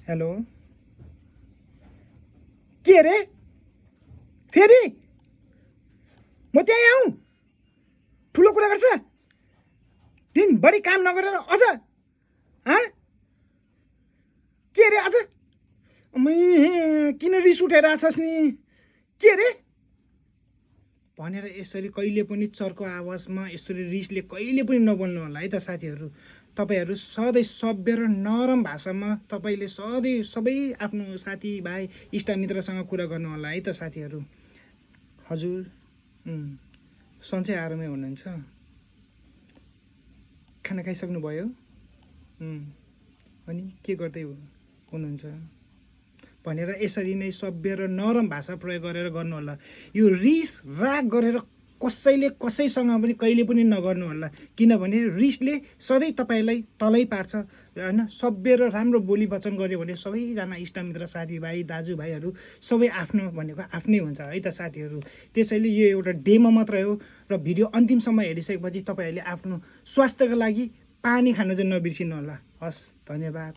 Hello के अरे फेरि म त्यहीँ आउँ ठुलो कुरा गर्छ दिनभरि काम नगरेर अझ के अरे अझ किन रिस उठेर आछस् नि के अरे भनेर यसरी कहिले पनि चर्को आवाजमा यसरी रिसले कहिले पनि नबोल्नु होला है त साथीहरू। तपाईँहरू सधैँ सभ्य र नरम भाषामा तपाईँले सधैँ सबै आफ्नो साथीभाइ इष्टमित्रसँग कुरा गर्नु होला है त साथीहरू। हजुर सन्चै आरामै हुनुहुन्छ? खाना खाइसक्नुभयो? अनि के गर्दै हुनुहुन्छ भनेर यसरी नै सभ्य र नरम भाषा प्रयोग गरेर गर्नुहोला। यो रिस राग गरेर कसैले कसैसँग पनि कहिले पनि नगर्नु होला, किनभने रिसले सधैँ तपाईँलाई तलै पार्छ होइन। सभ्य र राम्रो बोली वचन गऱ्यो भने सबैजना इष्टमित्र साथीभाइ दाजुभाइहरू सबै आफ्नो भनेको आफ्नै हुन्छ है त साथीहरू। त्यसैले यो एउटा डेमो मात्रै हो र भिडियो अन्तिमसम्म हेरिसकेपछि तपाईँहरूले आफ्नो स्वास्थ्यको लागि पानी खान चाहिँ नबिर्सिनु होला। हस्, धन्यवाद।